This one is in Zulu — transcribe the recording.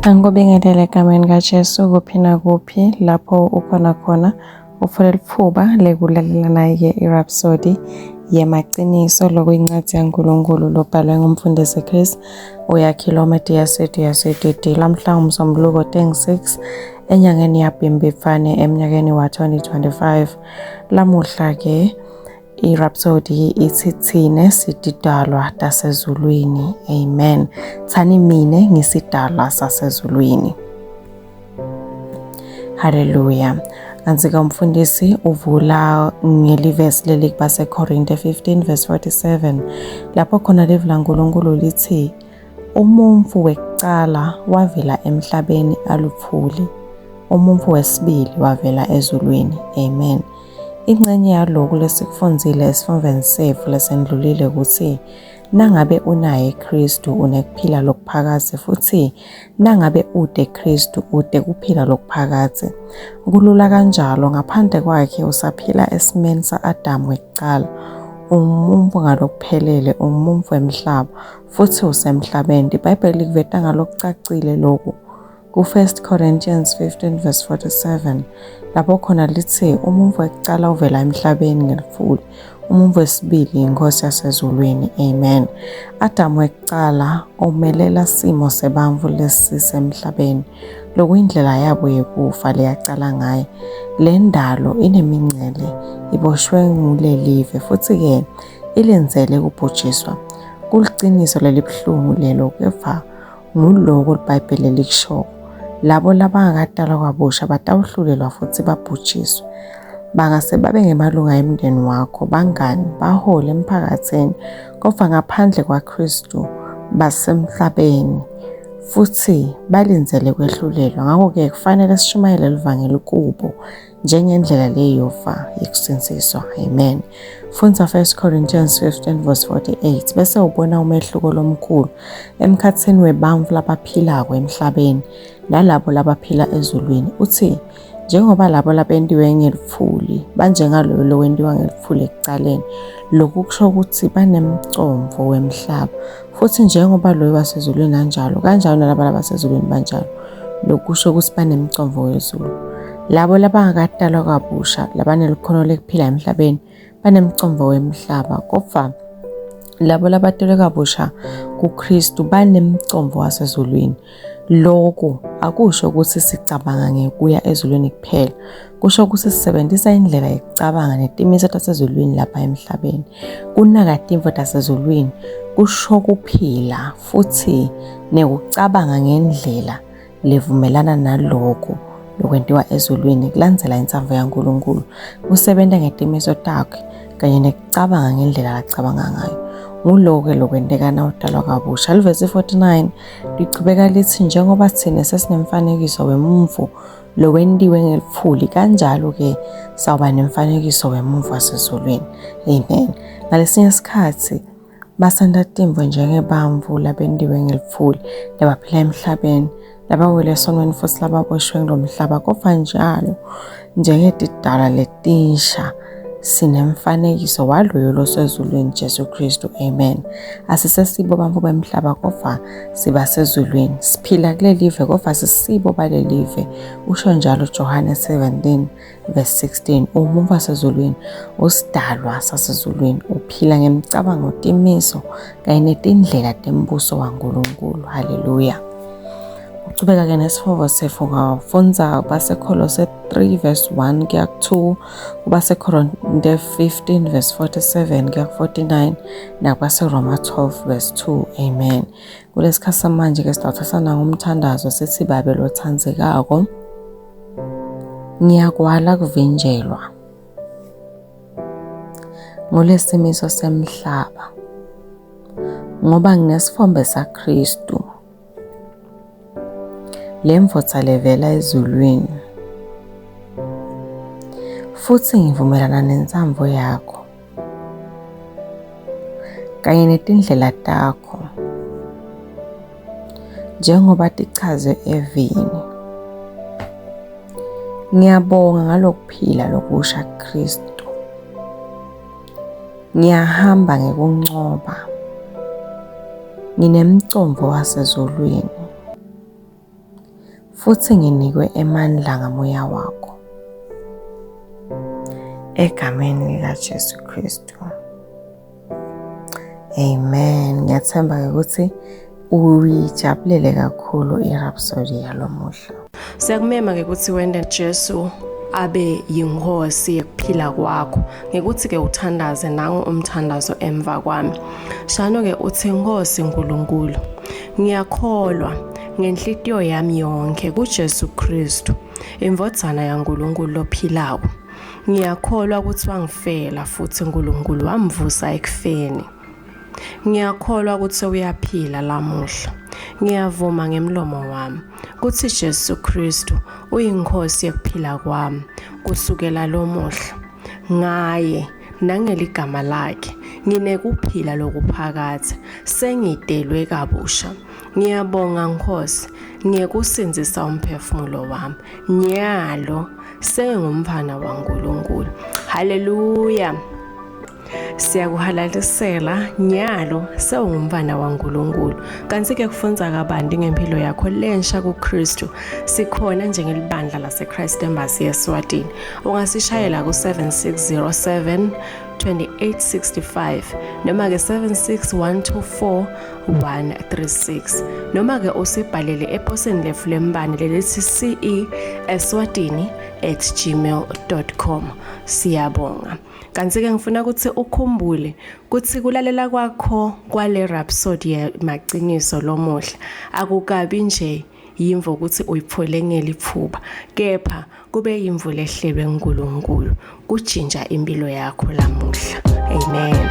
Angikubingelele egameni kaJesu kuphi nakuphi lapho ukhona khona ufuna lithuba lekulalela naye iRhapsody yemaqiniso lokuyincwadi yaNkulunkulu lobhalwe ngumfundisi Chris uyakhilomedi yasedidiyasedidi lamhla ngumsombuluko 6 enyangeni yaBhimbidvwane emnyakeni wa-2025. Lamuhla ke iRhapsody ithi thine sididalwa tasezulwini. Amen. Thani mine ngisidalwa sasezulwini. Haleluya. Kanti-ke umfundisi uvula ngelivesi leli baseKorinte 15 verse 47 lapho khona livla laNkulunkulu lithi umumfu wekucala wavela emhlabeni aluphuli, umumfu wesibili wavela ezulwini. Amen. Ingxenye yalokhu lesikufundzile esifundweni sethu lesendlulile ukuthi nangabe unaye Kristu unekuphila lokuphakathe futhi nangabe ude Kristu ude kuphila lokuphakathe. Kulula kanjalo ngaphandle kwakhe usaphila esimeni sa-Adamu wekucala. Umumfu ngalokuphelele, umumfu emhlaba futhi usemhlabeni. iBhayibheli likuveta ngalokucacile lokhu ku-1 Corinthians 15 verse 47 lapho khona lithi umumfu wekucala uvela emhlabeni ngelifuli, umumfu wesibili inkosi yasezulwini. Amen. Adamu wekucala umelela simo sebantfu lesisemhlabeni lokuyindlela yabo yekufa leyacala ngayo. Le ndalo inemincele iboshwe ngulelive futhi-ke ilenzele kubhujiswa. Kuliciniso lelibuhlungu lelo kepha nguloko iBhayibheli likusho. Labo labangakadalwa kwabusha batawuhlulelwa futhi babhujiswe. Bangase babe ngemalunga emndeni wakho, bangani, bahole emphakathini, kodwa ngaphandle kwaKristu basemhlabeni futhi balenzele kwehlulelwa. Ngakho-ke kufanele sishumayele livangeli kubo njengendlela leyofa yekusinsiswa. Amen. Fundza 1 Corinthians 15 verse 48 bese ubona umehluko lomkhulu emkhatsini webantfu labaphilako emhlabeni nalabo labaphila ezulwini. Uthi njengoba labo labentiwe ngelifuli banjengaloyo lowentiwa ngelifuli ekucaleni, lokhu kusho ukuthi banemcondvo wemhlaba, futhi njengoba loyo wasezulwini kanjalo kanjalo nalabo labasezulwini banjalo, lokhu kusho ukuthi banemcondvo wezulu. Labo labangakadalwa kabusha labanelikhono lekuphila emhlabeni banemcondvo wemhlaba, kodwa labo labadelwe kabusha kuKristu banemcondvo wasezulwini. Lokhu akusho ukuthi sicabanga ngekuya ezulwini kuphela, kusho ukuthi sisebenzisa indlela yokucabanga netimiso tasezulwini lapha emhlabeni. Kunakatimvo tasezulwini kusho kuphila futhi nekucabanga ngendlela levumelana nalokho lokwentiwa ezulwini kulandzela intsamvo yaNkulunkulu, kusebenta ngetimiso takhe kanye nekucabanga ngendlela lacabanga ngayo. Ngulo-ke lokwenteka nawudalwa kabusha. Livesi 49 lichubeka lithi njengoba thina sesinemfanekiso wemumfu lowentiwe ngelifuli, kanjalo-ke sawuba nemfanekiso wemumfu wasezulwini. Amen. Ngalesinye isikhathi basanda timvo njengebantfu labentiwe ngelifuli labaphila emhlabeni, labawele esonweni futhi lababoshwe ngilomhlaba, kodwa njalo njengetidalwa letinsha sinemfanekiso waloyo losezulwini Jesu Kristu. Amen. Asisesibo bantfu bemhlaba kodwa siba sezulwini, siphila kulelive kodwa sisibo balelive. Usho njalo Johane 17 verse 16 umumfu wasezulwini usidalwa sasezulwini uphila ngemicabango, timiso kanye netindlela tembuso waNkulunkulu. Haleluya. Uchubeka ke nesifo sethu ngafundza baseKolose 3 verse 1 kuya ku2, baseKorinte 15 verse 47 kuya ku49 nabaseRoma 12 verse 2. Amen. Kulesikhathi samanje ke sithathasana ngomthandazo sithi babe lothandzekako ngiyakwala kuvinjelwa ngolesimiso semhlaba ngoba nginesifombe saKristu, lemvotsa levela ezulwini, futhi ngivumelana nentsamvo yakho kanye netindlela takho njengoba tichazwe evini. Ngiyabonga ngalokuphila lokusha Kristu. Ngiyahamba ngekuncoba, nginemcondvo wasezulwini futhi nginikwe amandla ngamoya wakho. Egameni likaJesu Kristu. Amen. Ngiyathemba ukuthi uyijabulele kakhulu iRhapsody yalomuhla. Siyakumema ke ukuthi wende Jesu abe yinkosi yekuphila kwakho. Ngekuthi ke uthandaze nangu umthandazo emva kwami. Shano ke uthi Nkosi Nkulunkulu, ngiyakholwa ngenhliziyo yami yonke kuJesu Kristu, imvodzana yaNkulunkulu ophilayo. Ngiyakholwa ukuthi wangifela futhi uNkulunkulu wamvusa ekufeni. Ngiyakholwa ukuthi uyaphila lamuhla. Ngiyavuma ngemlomo wami ukuthi Jesu Kristu uyinkosi yekuphila kwami kusukela lomuhla. Ngaye nangeligama lakhe nginekuphila lokuphakathe, sengidelwe kabusha. Ngiyabonga Nkosi, ngiyekusinzisa umphefumulo wami. Nyalo sengumfana waNkulunkulu. Haleluya. Siyakuhalalisela nyalo sewungumfana waNkulunkulu. Kanti ke kufunza kabanti ngempilo yakho lensha kuKristu. Sikhona njengelibandla laseChrist Embassy eSwatini. Ungasishayela ku7607 2865 noma ke 76124 noma ke usibhalele eposini lefu lembane lelithi ce@swatini@gmail.com. Siyabonga. Kanti ke ngifuna ukuthi ukhumbule ukuthi kulalela kwakho kwale Rhapsody yamaqiniso lomuhla akukabi nje yimvo ukuthi uyiphole ngeliphuba, kepha kube yimvulo ehlelwe uNkulunkulu kujinja impilo yakho lamuhla. Amen.